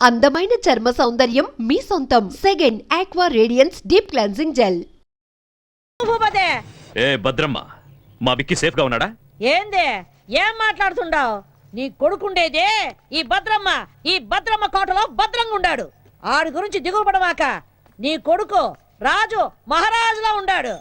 అందమైన చర్మ సౌందర్యం మీ సొంతం. Second aqua radiance deep cleansing gel. ఏ భద్రమ్మ, మా బిక్కి సేఫ్ గా ఉన్నాడా? ఏందే ఏం మాట్లాడుతుండావు? నీ కొడుకుండేదే ఈ భద్రమ్మ కోటలో భద్రంగా ఉండాడు. ఆడి గురించి దిగుపడమాక. నీ కొడుకు రాజు మహారాజులా ఉండాడు.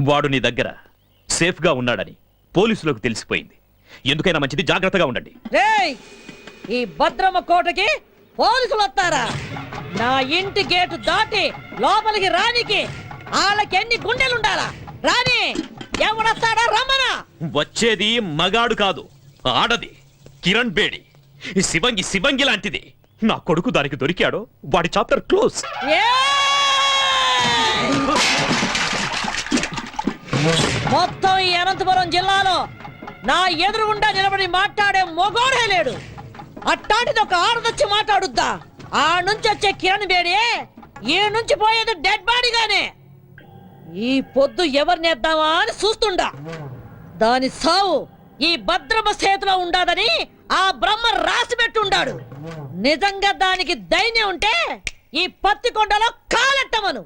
వాడు నీ దగ్గర సేఫ్ గా ఉన్నాడని పోలీసులకు తెలిసిపోయింది. ఎందుకైనా మంచిది జాగ్రత్తగా ఉండండి. రేయ్, ఈ భద్రమ్మ కోటకి పోలీసులు వస్తారా? నా ఇంటి గేటు దాటి లోపలికి రానికి వాళ్ళకి ఎన్ని గుండెలుండాలా? రాని ఎవడొస్తాడా? రమ్మనా. వచ్చేది మగాడు కాదు, ఆడది. కిరణ్ బేడి శివంగి లాంటిది. నా కొడుకు దానికి దొరికాడో వాడి చాప్టర్ క్లోజ్. మొత్తం ఈ అనంతపురం జిల్లాలో నా ఎదురుగుండా నిలబడి మాట్లాడే మొగోడే లేడు. అట్టాంటిది ఒక ఆడదొచ్చి మాట్లాడుద్దా? ఆ నుంచి వచ్చే కిరణ్ బేడి ఈ నుంచి పోయేది డెడ్ బాడీగానే. ఈ పొద్దు ఎవరినేద్దామా అని చూస్తుండా. దాని సావు ఈ భద్రమ చేతిలో ఉండాదని ఆ బ్రహ్మ రాసి పెట్టుండాడు. నిజంగా దానికి ధైర్యం ఉంటే ఈ పత్తికొండలో కాలెట్టమను.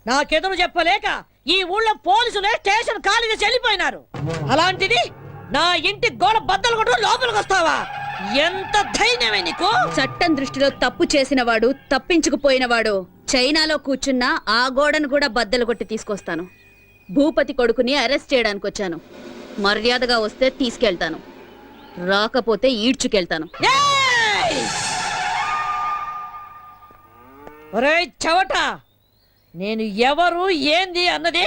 నాకెదురు చెప్పలేక ఈ ఊళ్ళో పోలీసులే స్టేషన్ ఖాళీగా చెల్లిపోయినారు. అలాంటిది నా ఇంటి గోడ బద్దలు కొట్టు లోపలికి వస్తావా? ఎంత ధైర్యమే నీకు? చట్టం దృష్టిలో తప్పు చేసిన వాడు, తప్పించుకుపోయినవాడు చైనాలో కూర్చున్నా ఆ గోడను కూడా బద్దలు కొట్టి తీసుకొస్తాను. భూపతి కొడుకుని అరెస్ట్ చేయడానికి వచ్చాను. మర్యాదగా వస్తే తీసుకెళ్తాను, రాకపోతే ఈడ్చుకెళ్తాను. ఒరేయ్ చవట, నేను ఎవరు ఏంది అన్నది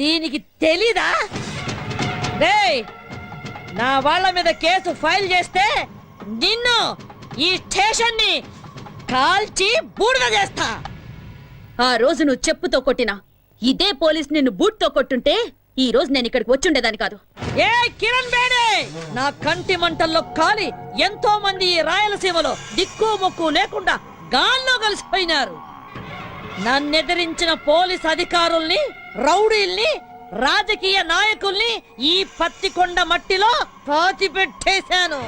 దీనికి తెలీదా? రేయ్, నా వాళ్ళ మీద కేసు ఫైల్ చేస్తే నిన్ను ఈ స్టేషన్ ని కాల్చి బూడిద చేస్తా. ఆ రోజు నువ్వు చెప్పుతో కొట్టినా ఇదే పోలీస్ నిన్ను బూట్తో కొట్టుంటే ఈ రోజు నేను ఇక్కడికి వచ్చుండేదాన్ని కాదు. ఏ కిరణ్ బేడే, నా కంటి మంటల్లో కాలి ఎంతో మంది ఈ రాయలసీమలో దిక్కు మొక్కు లేకుండా గాల్లో కలిసిపోయినారు. నన్నెదిరించిన పోలీస్ అధికారుల్ని, రౌడీల్ని, రాజకీయ నాయకుల్ని ఈ పత్తికొండ మట్టిలో పాతిపెట్టేశాను.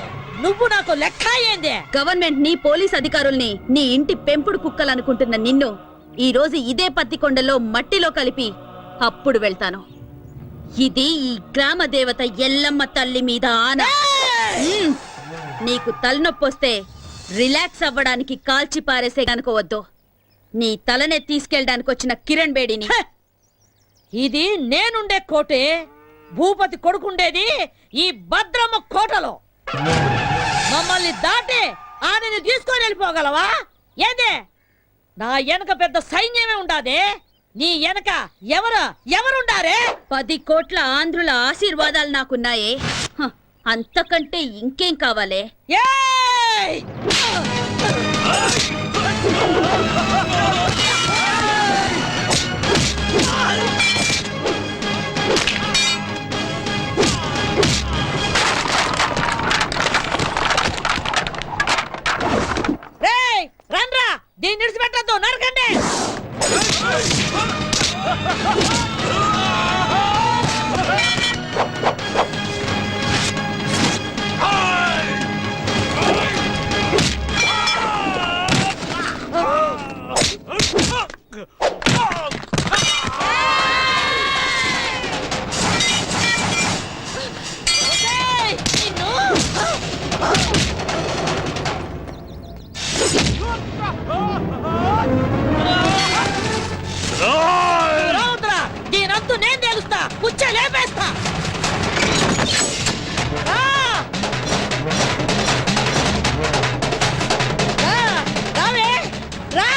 నువ్వు నాకు లెక్క ఏందే? గవర్నమెంట్ ని, పోలీస్ అధికారుల్ని నీ ఇంటి పెంపుడు కుక్కలనుకుంటున్న నిన్ను ఈ రోజు ఇదే పత్తికొండలో మట్టిలో కలిపి అప్పుడు వెళ్తాను. ఇది ఈ గ్రామ దేవత ఎల్లమ్మ తల్లి మీద ఆన. నీకు తలనొప్పొస్తే రిలాక్స్ అవ్వడానికి కాల్చి పారేసే కనుకోవద్దు. నీ తలనే తీసుకెళ్ళడానికి వచ్చిన కిరణ్ బేడిని. ఇది నేనుండే కోటే. భూపతి కొడుకుండేది ఈ భద్రమ్మ కోటలో. మమ్మల్ని దాటి ఆమెను తీసుకొని వెళ్ళిపోగలవా? ఏదే, నా వెనక పెద్ద సైన్యమే ఉండాదే. నీ వెనక ఎవరుండారే? 10 కోట్ల ఆంధ్రుల ఆశీర్వాదాలు నాకున్నాయే. అంతకంటే ఇంకేం కావాలే? రండ్రా, దీన్ని విడిచిపెట్టద్దు, నరకండి. రావద్దురా, దీనంతు నేను తేలుస్తా, పుచ్చ లేపేస్తా. రా. రా, రావే, రా.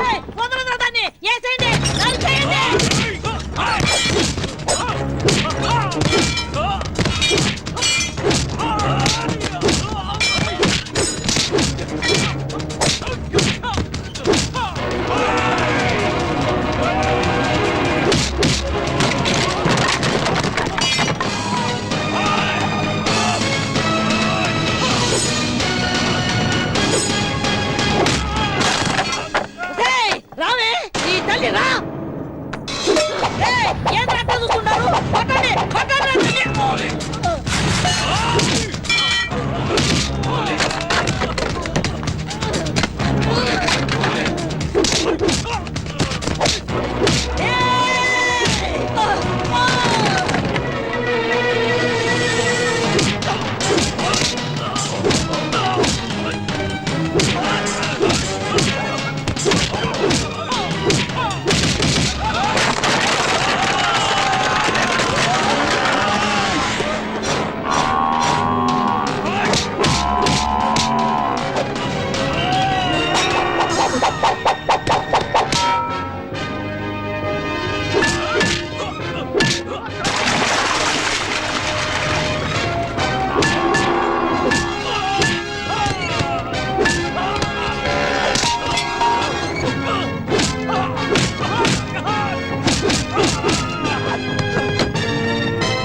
ఏయ్, వదలరా దాన్ని, ఏసేయండి, నరికేయండి. ఏయ్, రావే, ఈ తల్లి రా. ఏయ్, ఏంద్రా అట్లా చూస్తున్నారు? పట్టండి, పట్టండి రండి.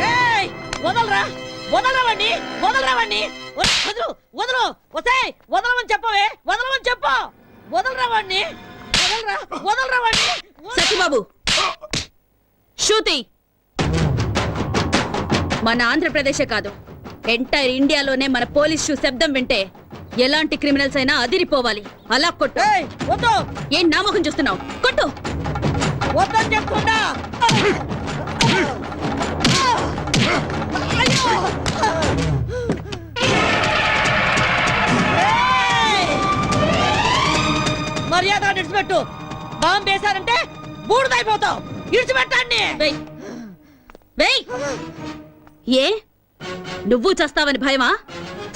ఏయ్, వదలరా, వదలరావండి, వదలరావండి. వదలు, వదలు, వసేయ్, వదలమని చెప్పవే, వదలమని చెప్పు. వదలరావండి, వదలరా, వదలరావండి. సత్యబాబు శృతి మన ఆంధ్రప్రదేశే కాదు ఎంటైర్ ఇండియాలోనే మన పోలీస్ షూ శబ్దం వింటే ఎలాంటి క్రిమినల్స్ అయినా అదిరిపోవాలి. అలా కొట్టు. ఏయ్, వద్దు, ఏం నామకం చూస్తున్నావు? కొట్టు. వద్దని చెప్తున్నా. అయ్యో. ఏయ్, మర్యాద ఇడిచిపెట్టు. బాంబు వేశారంటే బూడిదైపోతావు. ఇడిచిపెట్టండి. వెయ్. వెయ్. ఏ నువ్వు చస్తావని భయమా?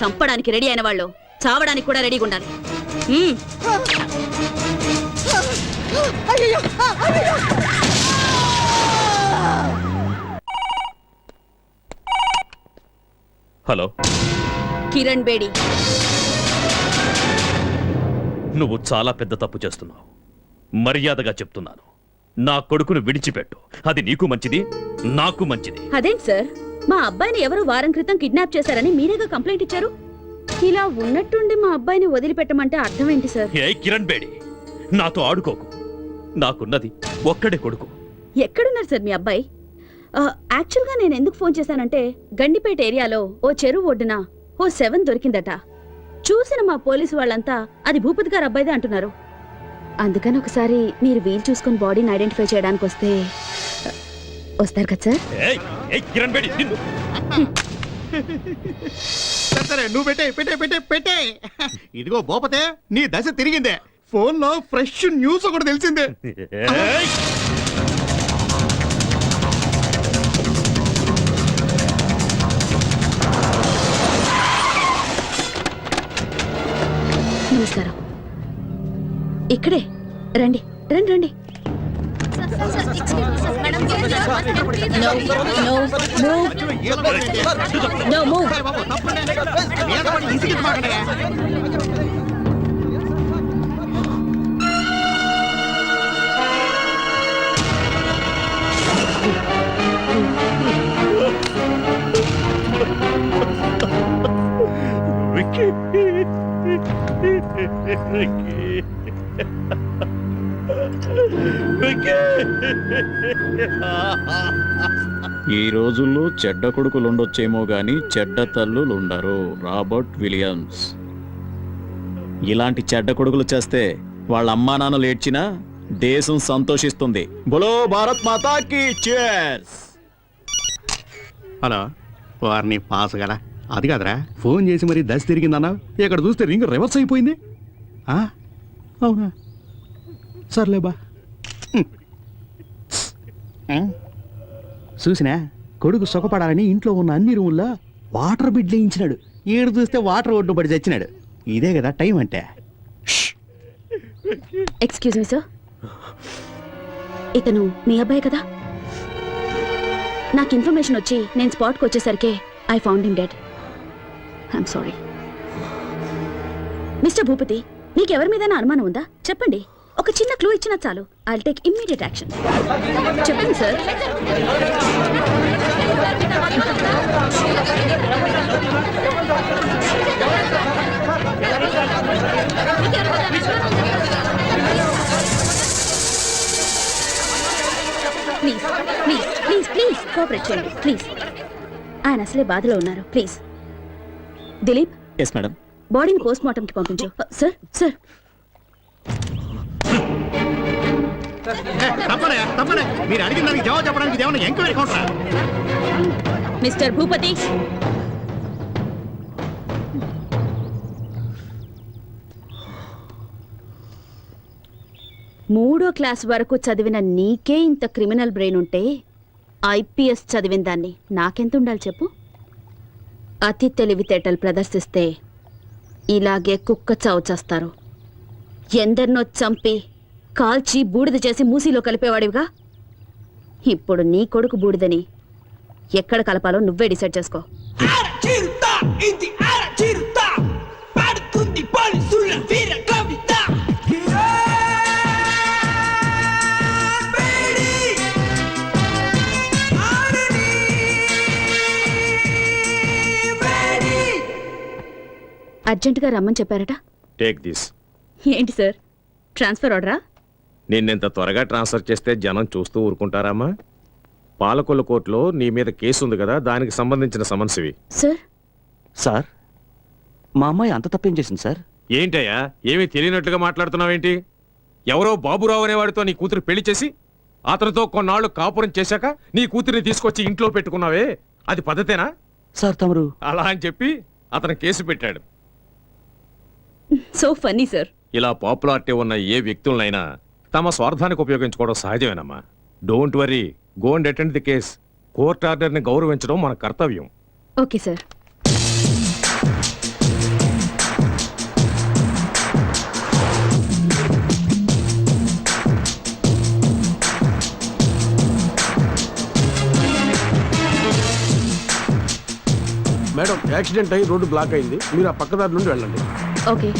చంపడానికి రెడీ అయిన వాళ్ళు చావడానికి కూడా రెడీగా ఉండాలి. అయ్యో, అయ్యో. హలో, కిరణ్ బేడి, నువ్వు చాలా పెద్ద తప్పు చేస్తున్నావు. మర్యాదగా చెప్తున్నాను, నా కొడుకును విడిచిపెట్టు. అది నీకు మంచిది, నాకు మంచిది. అదేంటి సార్, మా అబ్బాయిని ఎవరు వారం క్రితం కిడ్నాప్ చేశారని మీరేగా కంప్లైంట్ ఇచ్చారు. ఇలా ఉన్నట్టుండి మా అబ్బాయిని వదిలిపెట్టమంటే అర్థం ఏంటి సార్? ఏ కిరణ్ బేడి, నాతో ఆడుకోకు. నాకున్నది ఒక్కడే కొడుకు. ఎక్కడున్నారు సార్ మీ అబ్బాయి? యాక్చువల్గా నేను ఎందుకు ఫోన్ చేశానంటే గండిపేట ఏరియాలో ఓ చెరువు ఒడ్డున ఓ 7 దొరికిందట. చూసిన మా పోలీసు వాళ్ళంతా అది భూపతి గారు అబ్బాయిదే అంటున్నారు. అందుకని ఒకసారి మీరు వీలు చూసుకొని బాడీని ఐడెంటిఫై చేయడానికి వస్తారు కదా సార్? ఏయ్, ఏయ్ కిరణ్ బేడి, నిన్ను. సరే నువ్వు పెట్టే పెట్టే పెట్టే పెట్టే. ఇదిగో భూపతే, నీ దశ తిరిగిందే. ఫోన్ లో ఫ్రెష్ న్యూస్ ఒకటి తెలిసిందే. ఏయ్! నమస్కారం. ఇక్కడే రండి రండి రండి. No move. బాబు తప్పండి మీద పడి ఇసిగించమాకండి. విక్కీ ఈ రోజుల్లో చెడ్డ కొడుకులుండొచ్చేమో గాని చెడ్డ తల్లులుండరు. Robert Williams. ఇలాంటి చెడ్డ కొడుకులు చేస్తే వాళ్ళ అమ్మా నాన్నలు ఏడ్చినా దేశం సంతోషిస్తుంది. బోలో భారత్ మాతాకి చేర్స్. హలో వారిని పాస్ కదా అది కాదురా ఫోన్ చేసి మరి దశ తిరిగిందన్నా ఇక్కడ చూస్తే రింగ్ రివర్స్ అయిపోయింది. అవునా సర్లే బా. చూసినా కొడుకు సుఖపడాలని ఇంట్లో ఉన్న అన్ని రూముల్లో వాటర్ బిడ్ వేయించినాడు. ఈడు చూస్తే వాటర్ ఒడ్డు పడి చచ్చినాడు. ఇదే కదా టైం అంటే. ఎక్స్క్యూజ్ మీ సార్, ఇతను మీ అబ్బాయి కదా? నాకు ఇన్ఫర్మేషన్ వచ్చి నేను స్పాట్కి వచ్చేసరికి I found him dead. I'm sorry. Mister Bhupathi, నీకెవరి మీద అనుమానం ఉందా? చెప్పండి. ఒక చిన్న క్లూ ఇచ్చినా చాలు. I take immediate action. చెప్పండి sir. Please please please please cooperate చేయండి ప్లీజ్. ఆయన అసలే బాధలో ఉన్నారు. Please Dileep, yes madam. బాడీని పోస్ట్ మార్టంకి పంపించు. సార్ సార్ తప్పనే మీరు అడిగిన దానికి జవాబు చెప్పడానికి ఏమన్నా ఎంక్వైరీ కౌంటరా? మిస్టర్ భూపతి, మూడో క్లాస్ వరకు చదివిన నీకే ఇంత క్రిమినల్ బ్రెయిన్ ఉంటే ఐపీఎస్ చదివిన దాన్ని నాకెంత ఉండాలి చెప్పు? అతి తెలివితేటలు ప్రదర్శిస్తే ఇలాగే కుక్క చావు చేస్తారు. ఎందరినో చంపి కాల్చి బూడిద చేసి మూసీలో కలిపేవాడివిగా. ఇప్పుడు నీ కొడుకు బూడిదని ఎక్కడ కలపాలో నువ్వే డిసైడ్ చేసుకో. అర్జెంటుగా రమ్మని చెప్పారట. Take this. ఏంటి సార్, ట్రాన్స్ఫర్ ఆర్డరా? నిన్నెంత త్వరగా ట్రాన్స్ఫర్ చేస్తే జనం చూస్తూ ఊరుకుంటారామా? పాలకొల్లు కోర్టులో నీ మీద కేసు ఉంది కదా, దానికి సంబంధించిన సమన్స్ ఇవి. సార్ సార్, మా అమ్మాయి అంత తప్పేం చేసింది సార్? ఏంటయ్యా ఏమీ తెలియనట్లుగా మాట్లాడుతున్నావేంటి? ఎవరో బాబురావు అనేవాడితో నీ కూతురు పెళ్లి చేసి అతనితో కొన్నాళ్ళు కాపురం చేశాక నీ కూతురిని తీసుకొచ్చి ఇంట్లో పెట్టుకున్నావే, అది పద్ధతేనా? సార్ తమరు అలా అని చెప్పి అతను కేసు పెట్టాడు. So funny sir. ఇలా పాపులారిటీ ఉన్న ఏ వ్యక్తులనైనా తమ స్వార్థానికి ఉపయోగించుకోవడం సహజమేనమ్మా. Don't worry, go and attend the case. Court ఆర్డర్ని గౌరవించడం మన కర్తవ్యం. Okay sir. మేడం, యాక్సిడెంట్ అయ్యి రోడ్డు బ్లాక్ అయింది. మీరు ఆ పక్కదారి నుండి వెళ్ళండి. ఓకే.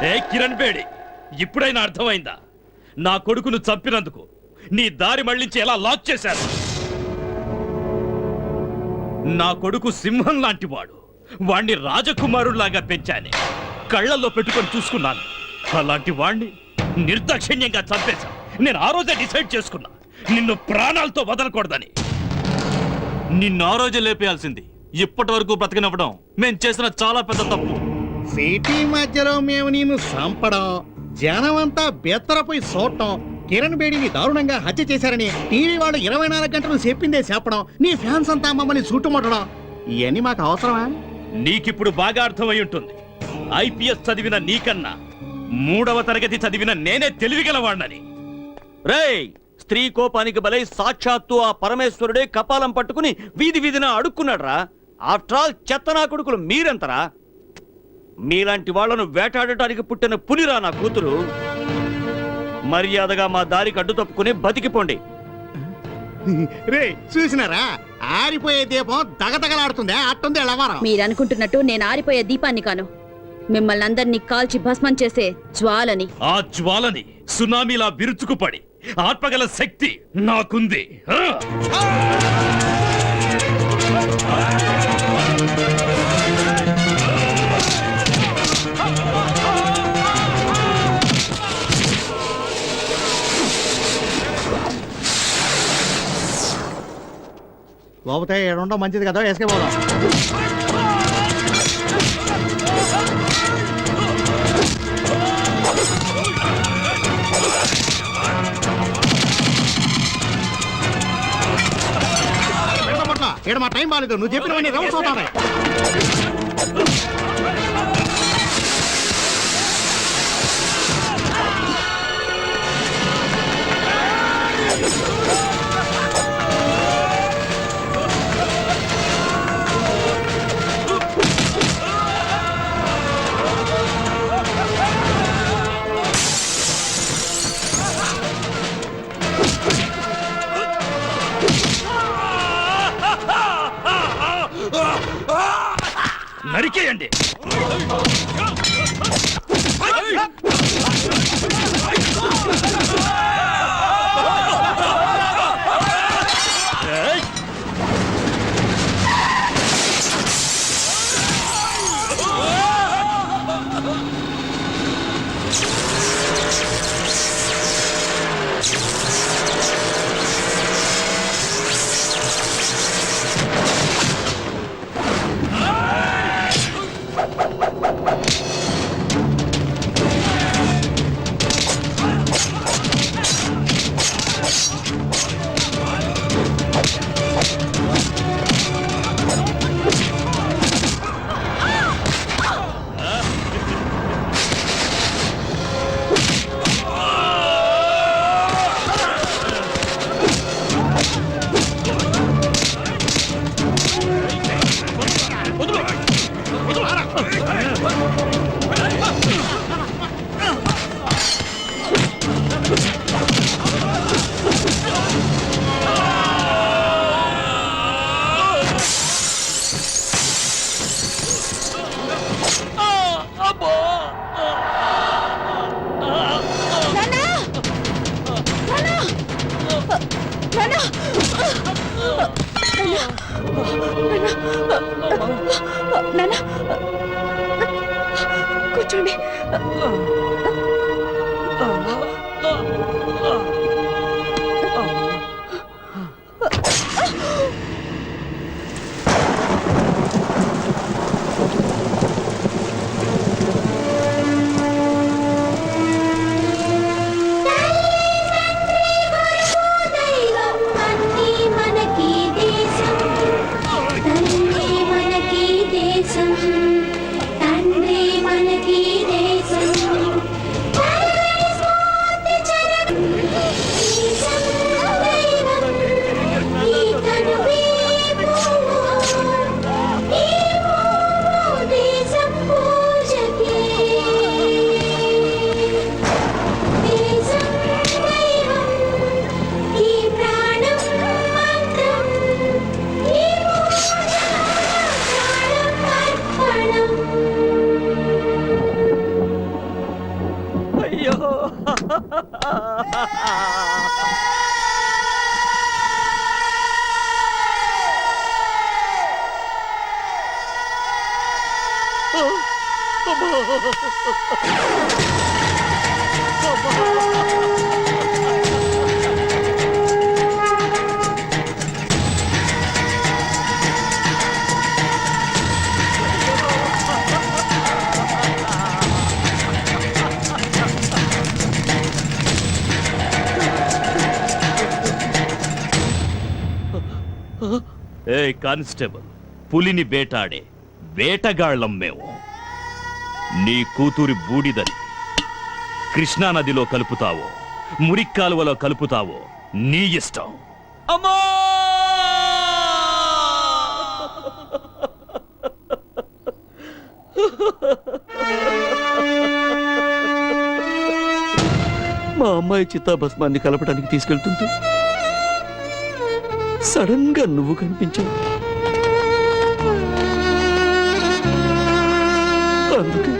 ఏ కిరణ్ బేడి, ఇప్పుడైనా అర్థమైందా? నా కొడుకును చంపినందుకు నీ దారి మళ్లించి ఎలా లాక్ చేశారు? నా కొడుకు సింహం లాంటి వాడు. వాణ్ణి రాజకుమారుల్లాగా పెంచానే, కళ్ళల్లో పెట్టుకొని చూసుకున్నాను. అలాంటి వాణ్ణి నిర్దాక్షిణ్యంగా చంపేశా. నేను ఆ రోజే డిసైడ్ చేసుకున్నా, నిన్ను ప్రాణాలతో వదలకూడదని. నిన్ను ఆ రోజే లేపేయాల్సింది. ఇప్పటి వరకు బ్రతకనివ్వడం మేం చేసిన చాలా పెద్ద తప్పు. సిటీ మధ్యలో మేము నిన్ను చంపడం, జనమంతా బెత్తరపోయి చూడటం, కిరణ్ బేడిని దారుణంగా హత్య చేశారని టీవీ వాళ్ళు 24 గంటలు చెప్పిందే చెప్పడం, నీ ఫ్యాన్స్ అంతా మమ్మల్ని చుట్టుముట్టడం, ఇవన్నీ మాకు అవసరమా? నీకిప్పుడు బాగా అర్థమై ఉంటుంది. ఐపీఎస్ చదివిన నీకన్నా 3వ తరగతి చదివిన నేనే తెలివిగలవాణ్ణని. రేయ్, స్త్రీ కోపానికి బలై సాక్షాత్తు ఆ పరమేశ్వరుడే కపాలం పట్టుకుని వీధి వీధిన అడుక్కున్నాడ్రా. ఆఫ్టర్ ఆల్ చెత్తనా కొడుకులు మీరెంతరా? మీలాంటి వాళ్లను వేటాడటానికి పుట్టిన పులిరా నా కూతురు. మర్యాదగా మా దారికి అడ్డు తప్పుకుని బతికిపోండి. రే చూసినారా, ఆరిపోయే దీపం దగదగలాడుతుందే, అట్టుంది ఎలవారం. మీరనుకుంటున్నట్టు నేను ఆరిపోయే దీపాన్ని కాను, మిమ్మల్ని అందరినీ కాల్చి భస్మం చేసే జ్వాలని. ఆ జ్వాలని సునామీలా విరుచుకుపడి ఆత్మగల శక్తి నాకుంది. లోపతే ఏడుండో మంచిది కదా, వేసుకే పోదాం. ఇక్కడ మా టైం బాగాలేదు, నువ్వు చెప్పినవన్నీ రౌండ్స్ అవుతాయి. నరికేయండి. కూర్చోండి. ఏ కానిస్టేబుల్, పులిని వేటాడే వేటగాళ్ళం మేము. నీ కూతురి బూడిదని కృష్ణానదిలో కలుపుతావో మురిక్కాలువలో కలుపుతావో నీ ఇష్టం. అమ్మా! మా అమ్మాయి చిత్తాభస్మాన్ని కలపడానికి తీసుకెళ్తుంటే సడన్ గా నువ్వు కనిపించావు. అందుకే